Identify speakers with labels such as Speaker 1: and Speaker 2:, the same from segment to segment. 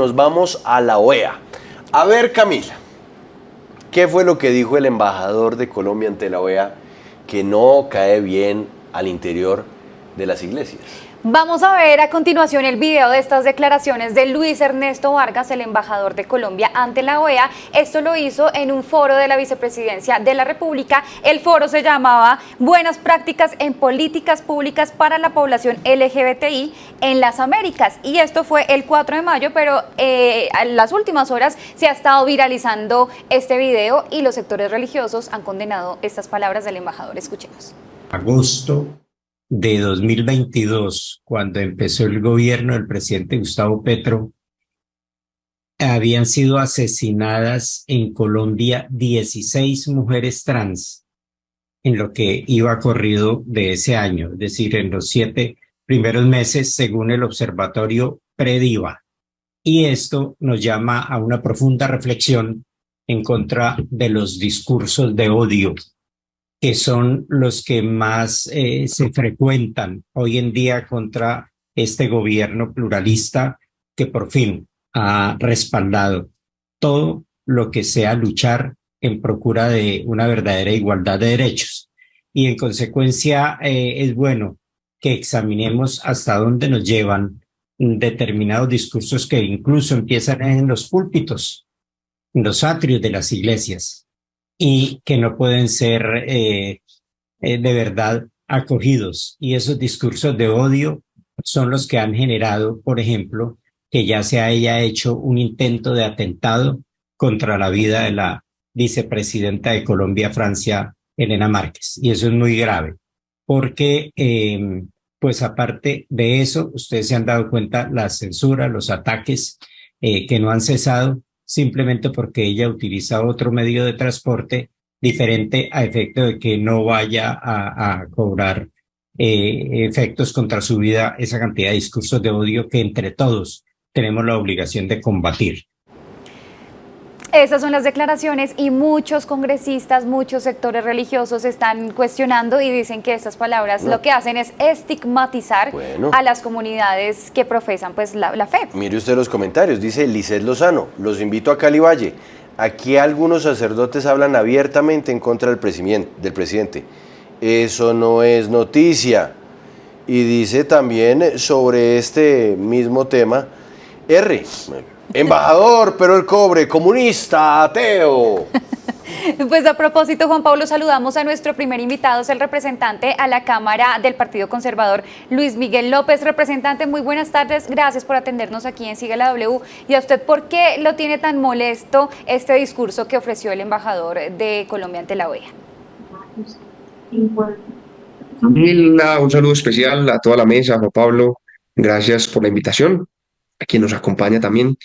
Speaker 1: nos vamos a la OEA. A ver, Camila, ¿qué fue lo que dijo el embajador de Colombia ante la OEA que no cae bien al interior de las iglesias?
Speaker 2: Vamos a ver a continuación el video de estas declaraciones de Luis Ernesto Vargas, el embajador de Colombia ante la OEA. Esto lo hizo en un foro de la Vicepresidencia de la República. El foro se llamaba Buenas prácticas en políticas públicas para la población LGBTI en las Américas. Y esto fue el 4 de mayo, pero en las últimas horas se ha estado viralizando este video y los sectores religiosos han condenado estas palabras del embajador. Escuchemos.
Speaker 3: Agosto de 2022, cuando empezó el gobierno del presidente Gustavo Petro, habían sido asesinadas en Colombia 16 mujeres trans en lo que iba corrido de ese año, es decir, en los 7 primeros meses, según el observatorio Prediva. Y esto nos llama a una profunda reflexión en contra de los discursos de odio, que son los que más se frecuentan hoy en día contra este gobierno pluralista que por fin ha respaldado todo lo que sea luchar en procura de una verdadera igualdad de derechos. Y en consecuencia es bueno que examinemos hasta dónde nos llevan determinados discursos que incluso empiezan en los púlpitos, en los atrios de las iglesias, y que no pueden ser de verdad acogidos. Y esos discursos de odio son los que han generado, por ejemplo, que ya se haya hecho un intento de atentado contra la vida de la vicepresidenta de Colombia, Francia, Elena Márquez. Y eso es muy grave, porque pues aparte de eso, ustedes se han dado cuenta la censura, los ataques que no han cesado, simplemente porque ella utiliza otro medio de transporte diferente a efecto de que no vaya a cobrar efectos contra su vida esa cantidad de discursos de odio que entre todos tenemos la obligación de combatir.
Speaker 2: Esas son las declaraciones y muchos congresistas, muchos sectores religiosos están cuestionando y dicen que estas palabras lo que hacen es estigmatizar a las comunidades que profesan pues la fe.
Speaker 1: Mire usted los comentarios, dice Lisset Lozano, los invito a Cali Valle. Aquí algunos sacerdotes hablan abiertamente en contra del presidente. Eso no es noticia. Y dice también sobre este mismo tema, embajador, pero el cobre, comunista, ateo.
Speaker 2: Pues a propósito, Juan Pablo, saludamos a nuestro primer invitado, es el representante a la Cámara del Partido Conservador, Luis Miguel López. Representante, muy buenas tardes, gracias por atendernos aquí en Sigue la W. ¿Y a usted por qué lo tiene tan molesto este discurso que ofreció el embajador de Colombia ante la OEA?
Speaker 4: Un saludo especial a toda la mesa, Juan Pablo, gracias por la invitación, a quien nos acompaña también,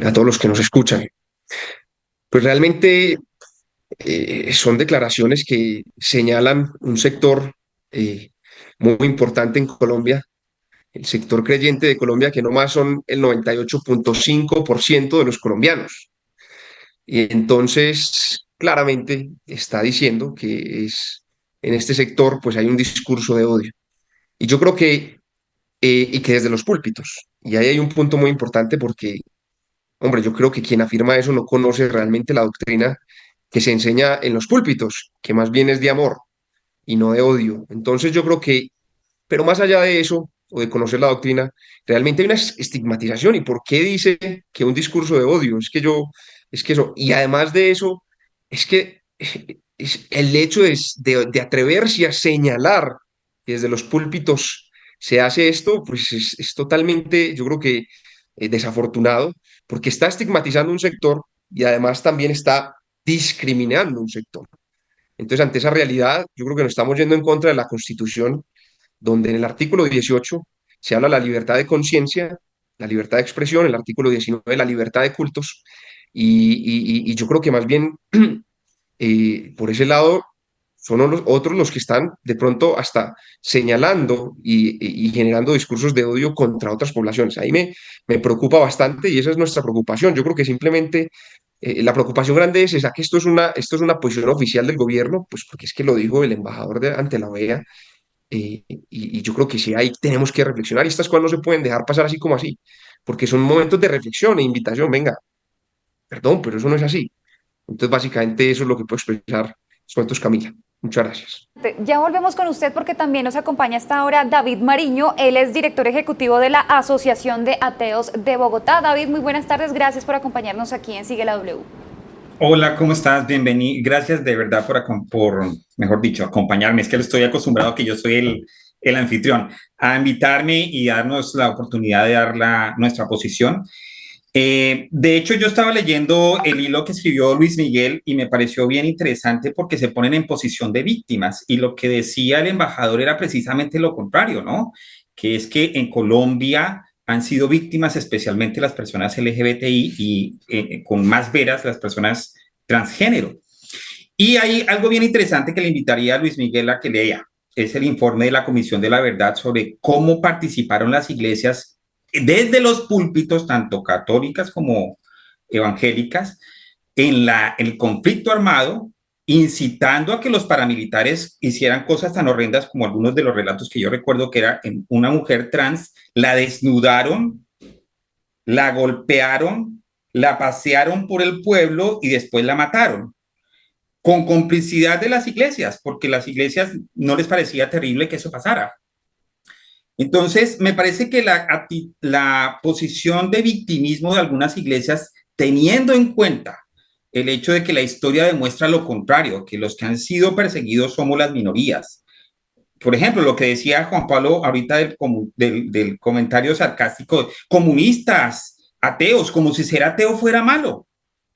Speaker 4: a todos los que nos escuchan. Pues realmente son declaraciones que señalan un sector muy importante en Colombia, el sector creyente de Colombia, que no más son el 98.5% de los colombianos. Y entonces, claramente está diciendo que en este sector pues hay un discurso de odio. Y yo creo que, y que desde los púlpitos, y ahí hay un punto muy importante porque, hombre, yo creo que quien afirma eso no conoce realmente la doctrina que se enseña en los púlpitos, que más bien es de amor y no de odio. Entonces yo creo que, pero más allá de eso, o de conocer la doctrina, realmente hay una estigmatización. ¿Y por qué dice que un discurso de odio? Es que eso, y además de eso, es que es el hecho de atreverse a señalar que desde los púlpitos se hace esto, pues es totalmente, yo creo que desafortunado, porque está estigmatizando un sector y además también está discriminando un sector. Entonces, ante esa realidad, yo creo que nos estamos yendo en contra de la Constitución, donde en el artículo 18 se habla de la libertad de conciencia, la libertad de expresión, el artículo 19 la libertad de cultos, y yo creo que más bien por ese lado son otros los que están de pronto hasta señalando y generando discursos de odio contra otras poblaciones. Ahí me preocupa bastante y esa es nuestra preocupación. Yo creo que simplemente la preocupación grande es esa, que esto es una posición oficial del gobierno, pues porque es que lo dijo el embajador ante la OEA, y yo creo que sí, ahí tenemos que reflexionar y estas cosas no se pueden dejar pasar así como así, porque son momentos de reflexión e invitación, venga, perdón, pero eso no es así. Entonces, básicamente eso es lo que puedo expresar. Cuentos, Camila. Muchas gracias.
Speaker 2: Ya volvemos con usted porque también nos acompaña hasta ahora David Mariño. Él es director ejecutivo de la Asociación de Ateos de Bogotá. David, muy buenas tardes. Gracias por acompañarnos aquí en Sigue la W.
Speaker 5: Hola, ¿cómo estás? Bienvenido. Gracias de verdad mejor dicho, acompañarme. Es que estoy acostumbrado que yo soy el anfitrión, a invitarme y darnos la oportunidad de dar nuestra posición. De hecho, yo estaba leyendo el hilo que escribió Luis Miguel y me pareció bien interesante porque se ponen en posición de víctimas y lo que decía el embajador era precisamente lo contrario, ¿no? Que es que en Colombia han sido víctimas especialmente las personas LGBTI y con más veras las personas transgénero. Y hay algo bien interesante que le invitaría a Luis Miguel a que lea. Es el informe de la Comisión de la Verdad sobre cómo participaron las iglesias desde los púlpitos, tanto católicas como evangélicas, en el conflicto armado, incitando a que los paramilitares hicieran cosas tan horrendas como algunos de los relatos que yo recuerdo que era en una mujer trans, la desnudaron, la golpearon, la pasearon por el pueblo y después la mataron con complicidad de las iglesias, porque las iglesias no les parecía terrible que eso pasara. Entonces, me parece que la posición de victimismo de algunas iglesias, teniendo en cuenta el hecho de que la historia demuestra lo contrario, que los que han sido perseguidos somos las minorías. Por ejemplo, lo que decía Juan Pablo ahorita del comentario sarcástico, comunistas, ateos, como si ser ateo fuera malo.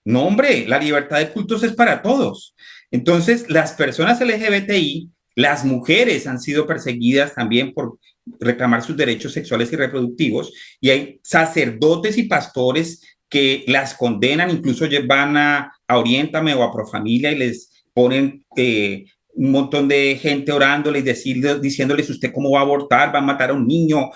Speaker 5: No, hombre, la libertad de cultos es para todos. Entonces, las personas LGBTI, las mujeres han sido perseguidas también por reclamar sus derechos sexuales y reproductivos, y hay sacerdotes y pastores que las condenan, incluso van a Oriéntame o a Profamilia y les ponen un montón de gente orándoles, diciéndoles usted cómo va a abortar, va a matar a un niño.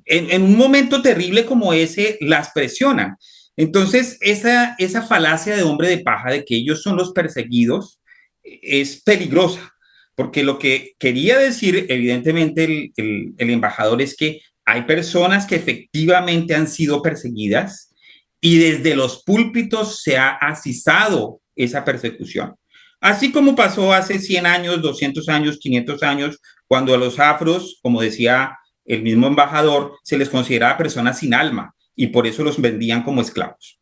Speaker 5: En un momento terrible como ese, las presionan. Entonces, esa falacia de hombre de paja de que ellos son los perseguidos es peligrosa, porque lo que quería decir, evidentemente, el embajador es que hay personas que efectivamente han sido perseguidas y desde los púlpitos se ha asizado esa persecución. Así como pasó hace 100 años, 200 años, 500 años, cuando a los afros, como decía el mismo embajador, se les consideraba personas sin alma y por eso los vendían como esclavos.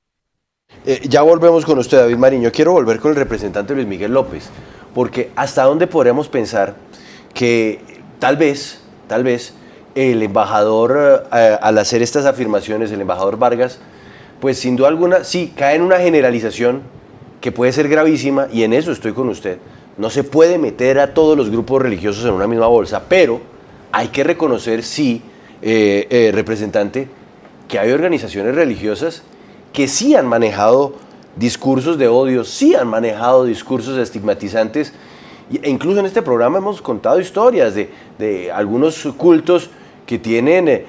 Speaker 1: Ya volvemos con usted, David Mariño. Quiero volver con el representante Luis Miguel López, porque hasta dónde podríamos pensar que tal vez, el embajador, al hacer estas afirmaciones, el embajador Vargas, pues sin duda alguna, sí, cae en una generalización que puede ser gravísima, y en eso estoy con usted. No se puede meter a todos los grupos religiosos en una misma bolsa, pero hay que reconocer, sí, representante, que hay organizaciones religiosas que sí han manejado discursos de odio, sí han manejado discursos estigmatizantes, e incluso en este programa hemos contado historias de algunos cultos que tienen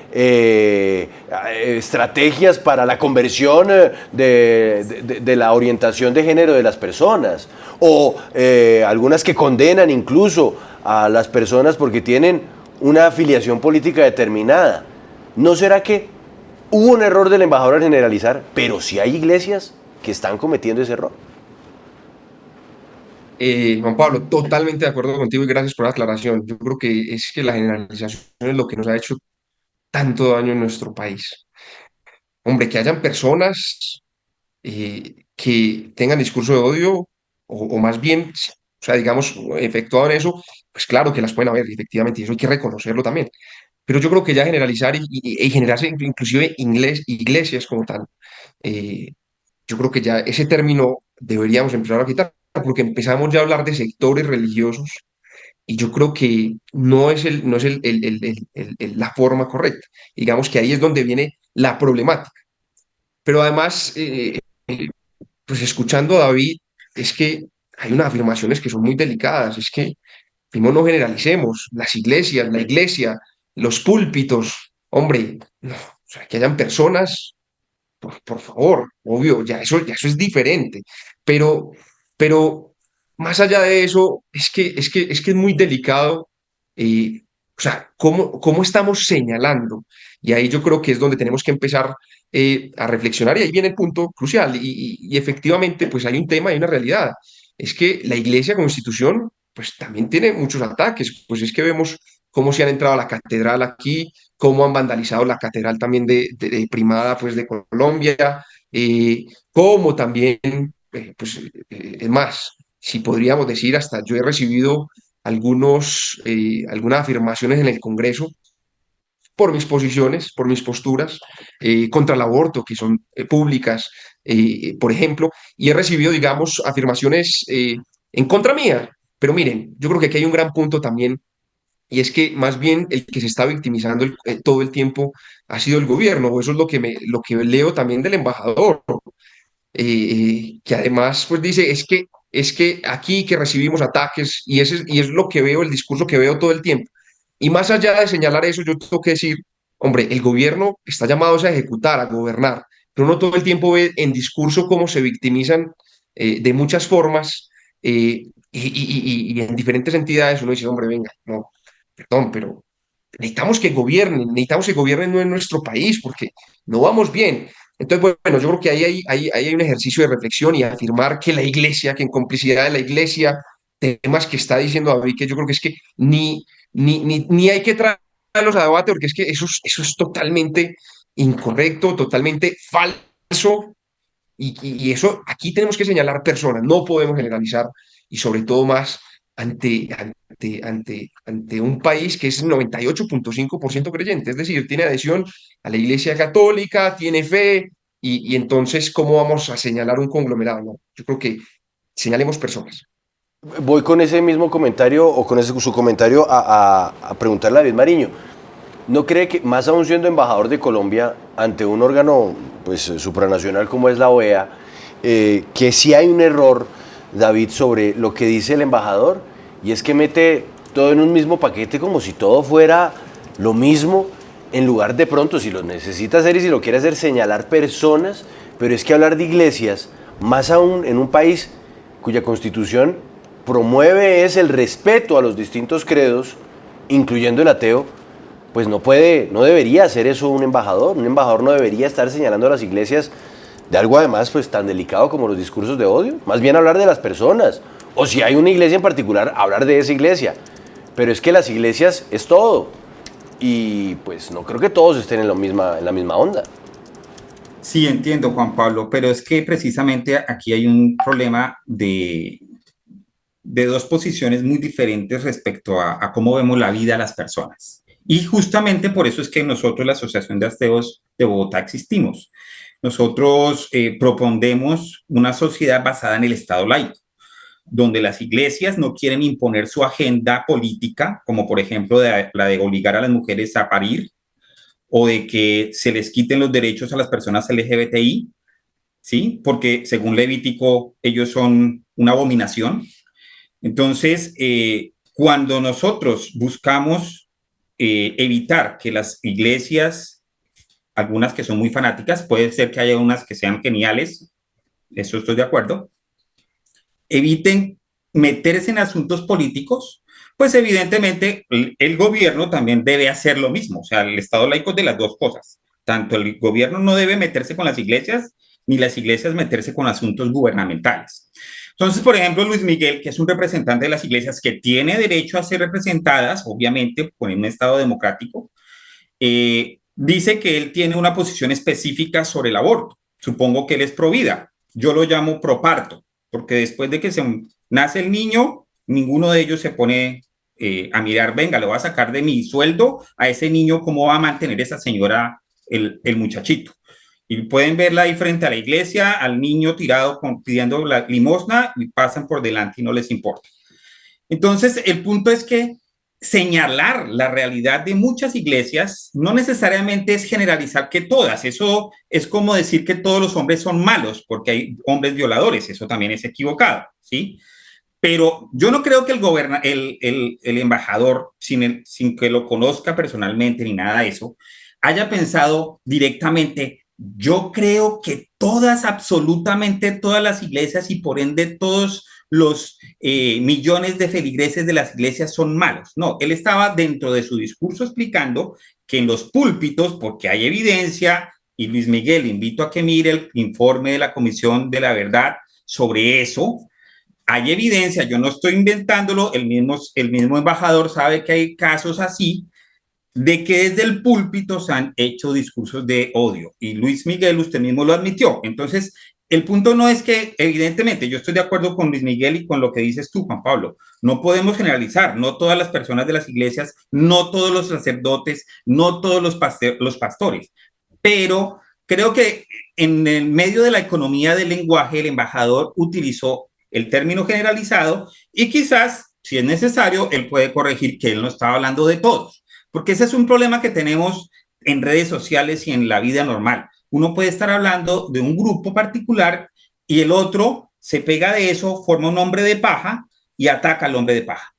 Speaker 1: estrategias para la conversión de la orientación de género de las personas, o algunas que condenan incluso a las personas porque tienen una afiliación política determinada. ¿No será que hubo un error del embajador al generalizar, pero sí hay iglesias que están cometiendo ese error?
Speaker 4: Juan Pablo, totalmente de acuerdo contigo y gracias por la aclaración. Yo creo que es que la generalización es lo que nos ha hecho tanto daño en nuestro país. Hombre, que hayan personas que tengan discurso de odio o más bien, o sea, digamos, efectuado en eso, pues claro que las pueden haber, efectivamente, y eso hay que reconocerlo también. Pero yo creo que ya generalizar y generarse inclusive iglesias como tal, eh, yo creo que ya ese término deberíamos empezar a quitar, porque empezamos ya a hablar de sectores religiosos y yo creo que no es la forma correcta. Digamos que ahí es donde viene la problemática. Pero además, pues escuchando a David, es que hay unas afirmaciones que son muy delicadas, es que primero no generalicemos, las iglesias, la iglesia, los púlpitos, hombre, no, o sea, que hayan personas, por favor, obvio, ya eso es diferente, pero, pero más allá de eso, es que es muy delicado O sea, ¿cómo estamos señalando? Y ahí yo creo que es donde tenemos que empezar a reflexionar y ahí viene el punto crucial. Y efectivamente, pues hay un tema, hay una realidad. Es que la iglesia como institución, pues también tiene muchos ataques. Pues es que vemos cómo se han entrado a la catedral aquí, cómo han vandalizado la catedral también de Primada, pues de Colombia, cómo también, es más, si podríamos decir, hasta yo he recibido algunas afirmaciones en el Congreso por mis posiciones, por mis posturas contra el aborto, que son públicas, por ejemplo, y he recibido, digamos, afirmaciones en contra mía. Pero miren, yo creo que aquí hay un gran punto también, y es que más bien el que se está victimizando todo el tiempo ha sido el gobierno, o eso es lo que leo también del embajador, que además pues dice, es que aquí que recibimos ataques y es lo que veo, el discurso que veo todo el tiempo. Y más allá de señalar eso, yo tengo que decir, hombre, el gobierno está llamado a ejecutar, a gobernar, pero uno todo el tiempo ve en discurso cómo se victimizan de muchas formas y en diferentes entidades. Uno dice, hombre, venga, no, perdón, pero necesitamos que gobiernen en nuestro país porque no vamos bien. Entonces, bueno, yo creo que ahí hay un ejercicio de reflexión y afirmar que la iglesia, que en complicidad de la iglesia, temas que está diciendo David, que yo creo que es que ni hay que traerlos a debate porque es que eso es totalmente incorrecto, totalmente falso y eso aquí tenemos que señalar personas, no podemos generalizar y sobre todo más ante un país que es 98,5% creyente, es decir, tiene adhesión a la Iglesia Católica, tiene fe y entonces, ¿cómo vamos a señalar un conglomerado? No, yo creo que señalemos personas.
Speaker 1: Voy con ese mismo comentario o con ese, su comentario a preguntarle a David Mariño. ¿No cree que, más aún siendo embajador de Colombia ante un órgano pues, supranacional como es la OEA, que sí hay un error, David, sobre lo que dice el embajador? Y es que mete todo en un mismo paquete como si todo fuera lo mismo, en lugar de pronto, si lo necesita hacer y si lo quiere hacer, señalar personas, pero es que hablar de iglesias, más aún en un país cuya constitución promueve es el respeto a los distintos credos, incluyendo el ateo, pues no puede, no debería hacer eso un embajador. Un embajador no debería estar señalando a las iglesias de algo además pues tan delicado como los discursos de odio. Más bien hablar de las personas. O si hay una iglesia en particular, hablar de esa iglesia. Pero es que las iglesias es todo. Y pues no creo que todos estén en la misma onda.
Speaker 5: Sí, entiendo, Juan Pablo, pero es que precisamente aquí hay un problema de dos posiciones muy diferentes respecto a cómo vemos la vida de las personas. Y justamente por eso es que nosotros, la Asociación de Ateos de Bogotá, existimos. Nosotros propondemos una sociedad basada en el Estado laico, donde las iglesias no quieren imponer su agenda política, como por ejemplo la de obligar a las mujeres a parir o de que se les quiten los derechos a las personas LGBTI, ¿sí? Porque según Levítico ellos son una abominación. Entonces, cuando nosotros buscamos evitar que las iglesias, algunas que son muy fanáticas, puede ser que haya unas que sean geniales, eso estoy de acuerdo, eviten meterse en asuntos políticos, pues evidentemente el gobierno también debe hacer lo mismo. O sea, el Estado laico es de las dos cosas. Tanto el gobierno no debe meterse con las iglesias, ni las iglesias meterse con asuntos gubernamentales. Entonces, por ejemplo, Luis Miguel, que es un representante de las iglesias que tiene derecho a ser representadas, obviamente, por un Estado democrático, dice que él tiene una posición específica sobre el aborto. Supongo que él es pro vida. Yo lo llamo pro parto, porque después de que nace el niño, ninguno de ellos se pone a mirar, venga, le voy a sacar de mi sueldo a ese niño, cómo va a mantener esa señora el muchachito. Y pueden verla ahí frente a la iglesia, al niño tirado pidiendo la limosna y pasan por delante y no les importa. Entonces, el punto es que señalar la realidad de muchas iglesias no necesariamente es generalizar que todas. Eso es como decir que todos los hombres son malos porque hay hombres violadores. Eso también es equivocado, ¿sí? Pero yo no creo que el embajador, sin que lo conozca personalmente ni nada de eso, haya pensado directamente, yo creo que todas, absolutamente todas las iglesias y por ende todos los millones de feligreses de las iglesias son malos. No, él estaba dentro de su discurso explicando que en los púlpitos, porque hay evidencia, y Luis Miguel, invito a que mire el informe de la Comisión de la Verdad sobre eso, hay evidencia, yo no estoy inventándolo, el mismo embajador sabe que hay casos así, de que desde el púlpito se han hecho discursos de odio. Y Luis Miguel, usted mismo lo admitió. Entonces, el punto no es que, evidentemente, yo estoy de acuerdo con Luis Miguel y con lo que dices tú, Juan Pablo. No podemos generalizar, no todas las personas de las iglesias, no todos los sacerdotes, no todos los pastores. Pero creo que en el medio de la economía del lenguaje, el embajador utilizó el término generalizado y quizás, si es necesario, él puede corregir que él no estaba hablando de todos. Porque ese es un problema que tenemos en redes sociales y en la vida normal. Uno puede estar hablando de un grupo particular y el otro se pega de eso, forma un hombre de paja y ataca al hombre de paja.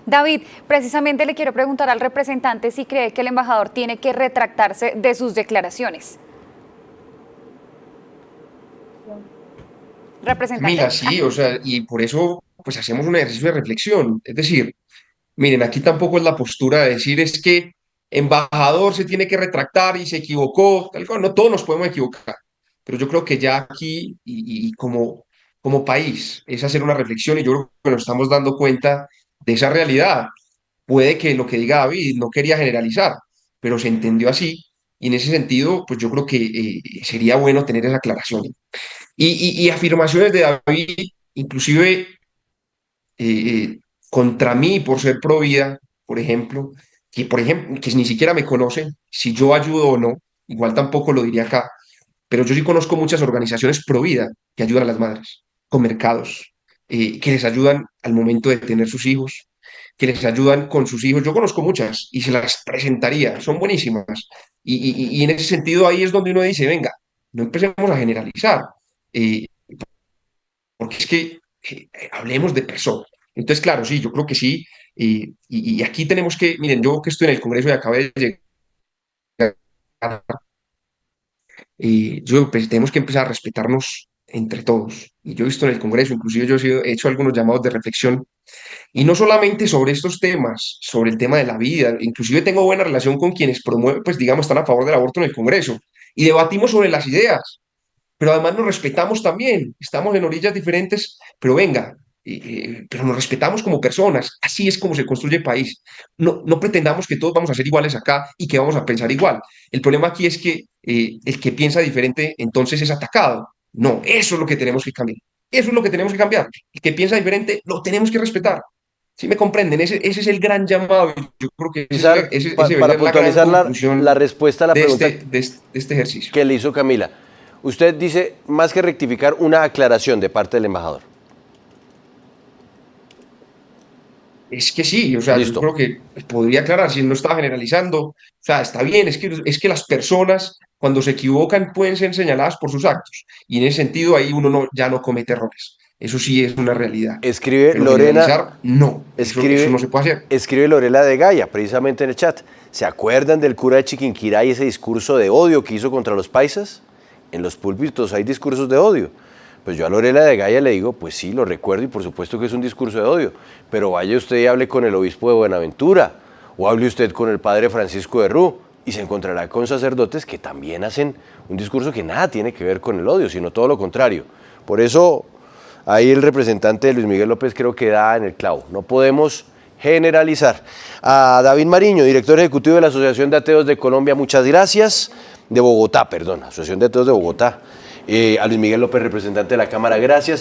Speaker 2: David, precisamente le quiero preguntar al representante si cree que el embajador tiene que retractarse de sus declaraciones. Representante.
Speaker 4: Mira, sí, o sea, y por eso pues hacemos un ejercicio de reflexión. Es decir, miren, aquí tampoco es la postura de decir es que embajador se tiene que retractar y se equivocó, tal cual. No, todos nos podemos equivocar, pero yo creo que ya aquí y como país es hacer una reflexión y yo creo que nos estamos dando cuenta de esa realidad. Puede que lo que diga David no quería generalizar, pero se entendió así y en ese sentido, pues yo creo que sería bueno tener esa aclaración. Y afirmaciones de David, inclusive contra mí por ser pro vida, por ejemplo, que ni siquiera me conocen, si yo ayudo o no, igual tampoco lo diría acá, pero yo sí conozco muchas organizaciones pro vida que ayudan a las madres, con mercados, que les ayudan al momento de tener sus hijos, que les ayudan con sus hijos. Yo conozco muchas y se las presentaría, son buenísimas. Y en ese sentido ahí es donde uno dice, venga, no empecemos a generalizar, eh, porque es que hablemos de personas. Entonces, claro, sí, yo creo que sí. Y aquí tenemos que, miren, yo que estoy en el Congreso y acabé de llegar, yo, pues, tenemos que empezar a respetarnos entre todos. Y yo he visto en el Congreso, inclusive yo he hecho algunos llamados de reflexión, y no solamente sobre estos temas, sobre el tema de la vida, inclusive tengo buena relación con quienes promueven, pues digamos, están a favor del aborto en el Congreso, y debatimos sobre las ideas, pero además nos respetamos también, estamos en orillas diferentes, pero venga, pero nos respetamos como personas, así es como se construye país. No, no pretendamos que todos vamos a ser iguales acá y que vamos a pensar igual. El problema aquí es que el que piensa diferente entonces es atacado. No, eso es lo que tenemos que cambiar. Eso es lo que tenemos que cambiar. El que piensa diferente lo tenemos que respetar. ¿Sí me comprenden? Ese es el gran llamado. Yo creo que ese
Speaker 1: Para
Speaker 4: debería ser la gran
Speaker 1: puntualizar
Speaker 4: conclusión
Speaker 1: la respuesta a la pregunta
Speaker 4: de este ejercicio.
Speaker 1: que le hizo Camila. Usted dice, más que rectificar, una aclaración de parte del embajador.
Speaker 4: Es que sí, o sea,
Speaker 1: Listo.
Speaker 4: yo creo que podría aclarar, si no está generalizando, o sea, está bien, es que las personas cuando se equivocan pueden ser señaladas por sus actos, y en ese sentido ahí uno ya no comete errores, eso sí es una realidad,
Speaker 1: Escribe
Speaker 4: pero
Speaker 1: Lorena,
Speaker 4: generalizar, no, eso no se puede hacer.
Speaker 1: escribe Lorena de Gaia, precisamente en el chat. ¿Se acuerdan del cura de Chiquinquirá y ese discurso de odio que hizo contra los paisas? En los púlpitos hay discursos de odio. Pues yo a Lorena de Gaia le digo, pues sí, lo recuerdo y por supuesto que es un discurso de odio, pero vaya usted y hable con el obispo de Buenaventura o hable usted con el padre Francisco de Rú y se encontrará con sacerdotes que también hacen un discurso que nada tiene que ver con el odio, sino todo lo contrario. Por eso ahí el representante Luis Miguel López creo que da en el clavo. No podemos generalizar. A David Mariño, director ejecutivo de la Asociación de Ateos de Colombia, muchas gracias. De Bogotá, perdón, Asociación de Ateos de Bogotá. A Luis Miguel López, representante de la Cámara, gracias.